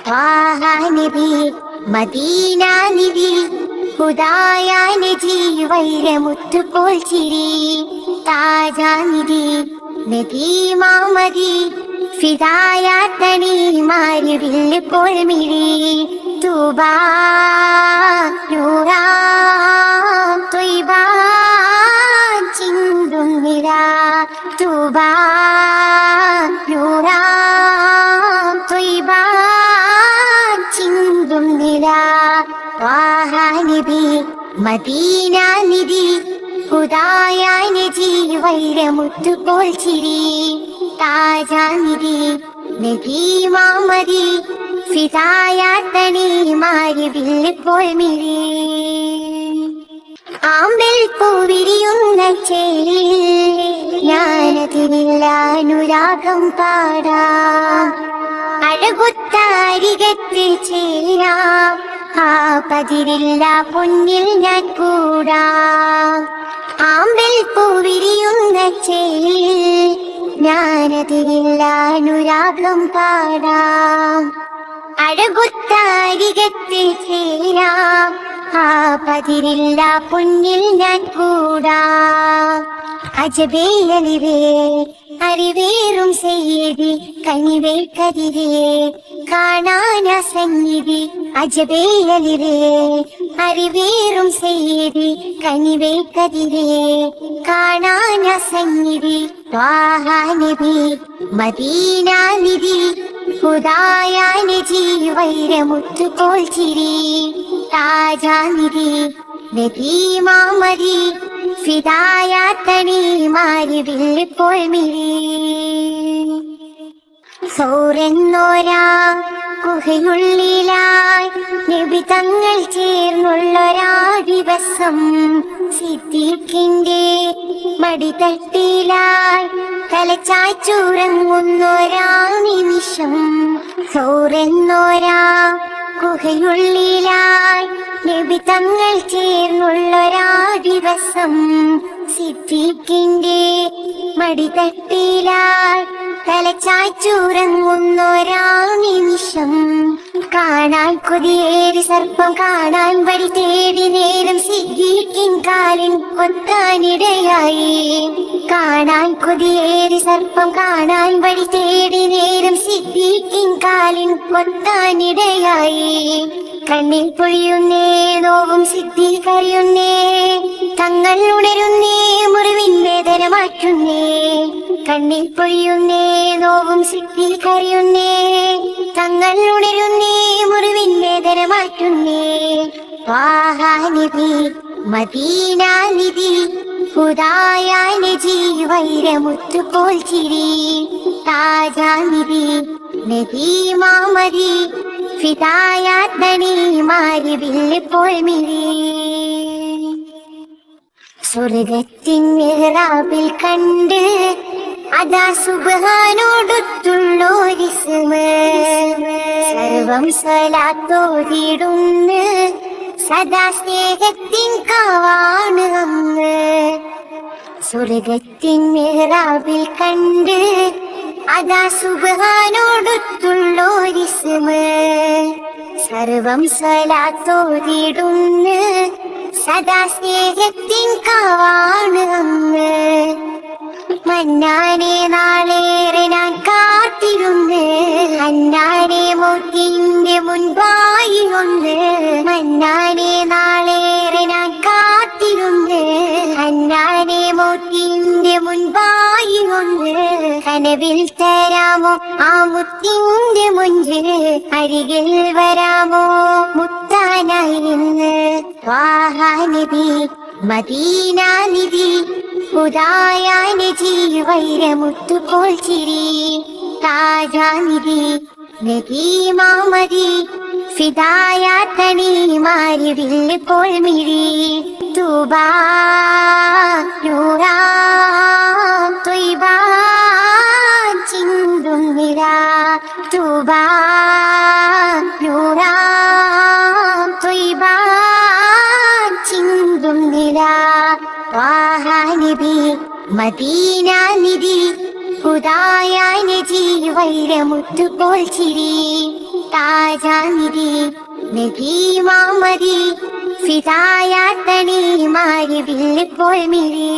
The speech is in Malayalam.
ത്വാഹ നബി മദീന നിധി ഹുദായ നജി വൈരമുത്തുപോൽ ചിരി താജാനിധി നബി മാമതി ഫിദായ തനി മാരിവില്ല് പോൽ മിഴി തൂബാ നൂറാം ത്വയ്ബാ ചിന്തും നില തൂബാ നൂറാം ത്വയ്ബാ ചിന്തും നില ത്വാഹ നബി മദീന നിധി ഹുദായ നജി വൈരമുത്തുപോൽ ചിരി താജാനിധി നബി മാമതി ഫിദായ തനി മാരിവില്ല് പോൽ മിഴി ആമ്പൽ പൂവിരിയുന്ന ചേലിൽ ഞാനതിരില്ല അനുരാഗം പാടാം അഴകൊത്താരികത്തിൽ ചേരാം ആ പതിരില്ല പൊന്നിൽ ഞാൻ കൂടാം ആമ്പൽ പൂവിരിയുന്ന ചേലിൽ ഞാനതിരില്ല അനുരാഗം പാടാം അഴകൊത്താരികത്തിൽ ചേരാം ആ പതിരില്ല പൊന്നിൽ ഞാൻ കൂടാം അജബേ അലിവേ അറിവേറും സെയ്തി കനിവേ കതിരേ കാണാന സന്നിധി അജബേ അലിവേ അറിവേറും സെയ്തി കനിവേ കതിരേ കാണാന സന്നിധി ത്വാഹ നബി മദീന നിധി ഹുദായ നജി വൈരമുത്തുപോൽ ചിരി താജാനിധി നബി മാമതി ഫിദായ തനി മാരിവില്ല് പോൽ മിഴി സൗരെന്നോരാ ഗുഹയുള്ളിലായി നബി തങ്ങൾ ചേർന്നുള്ളൊരാ ദിവസം സിദ്ദീഖിന്റെ മടിത്തട്ടിലായി തലച്ചാച്ചുറങ്ങുന്നൊരാ നിമിഷം സൗരെന്നോരാ ഗുഹയുള്ളിലായി നബി തങ്ങൾ ചേർന്നുള്ളൊരാ ദിവസം സിദ്ദീഖിന്റെ മടിത്തട്ടിലായി തലച്ചാച്ചുറങ്ങുന്നൊരാ നിമിഷം കാണാൻ കൊതിയേറി സർപ്പം കാണാൻ വഴി തേടി നേരം സിദ്ദീഖിൻ കാലിൻ കൊത്താനിടയായി കാണാൻ കൊതിയേറി സർപ്പം കാണാൻ വഴി തേടി നേരം സിദ്ദീഖിൻ കാലിൻ കൊത്താനിടയായി കണ്ണിൽ പൊഴിയുന്നേ നോവും സിദ്ദീഖ് അറിയുന്നേ തങ്ങൾ ഉണരുന്നേ മുറിവിൻ വേദന മാറ്റുന്നേ കണ്ണിൽ പൊഴിയുന്നേ നോവും സിദ്ദീഖ് അറിയുന്നേ തങ്ങൾ ഉണരുന്നേ മുറിവിൻ വേദന മാറ്റുന്നേ ത്വാഹ നബി മദീന നിധി ഹുദായ നജി വൈരമുത്തുപോൽ ചിരി താജാനിധി നബി മാമതി ഫിദായ തനി മാരിവില്ല് പോൽ മിഴി സ്വർഗത്തിൻ മിഹ്റാബിൽ കണ്ട് അതാ സുബ്ഹാനോടൊത്തുള്ളോരിസ്മ് സർവം സ്വലാത്തോതിടുന്ന് സദാ സ്നേഹത്തിൻ കാവാണ് അന്ന് സ്വർഗത്തിൻ മിഹ്റാബിൽ കണ്ട് അതാ സുബ്ഹാനോടൊത്തുള്ളോരിസ്മ് സർവം സ്വലാത്തോതിടുന്ന് സദാ സ്നേഹത്തിൻ കാവാണ് അന്ന് മന്നാനെ നാളേറെ ഞാൻ കാത്തിരുന്ന് അന്നാനെ മോത്തിന്റെ മുൻപായി ഒന്ന് മന്നാനെ നാളേറെ ഞാൻ കാത്തിരുന്ന് അന്നാനെ മോത്തിന്റെ മുൻപായി ഒന്ന് കനവിൽ തരാമോ ആ മുത്തിന്റെ മുഞ്ചിൽ അരികിൽ വരാമോ മുത്താനായി നിന്ന് ത്വാഹ നബി മദീന നിധി ഹുദായ നജി വൈരമുത്തുപോൽ ചിരി താജാനിധി നബി മാമതി ഫിദായ തനി മാരിവില്ല് പോൽ മിഴി തൂബാ നൂറാം ത്വയ്ബാ ചിന്തും നില തൂബാ നൂറാം ത്വയ്ബാ ചിന്തും നില ത്വാഹ നബി മദീന നിധി ഹുദായ നജി വൈരമുത്തുപോൽ ചിരി താജാനിധി നബി മുഹമ്മദി ഫിദായാത്തനി മാരി വില്ലിപ്പോൾ മിരി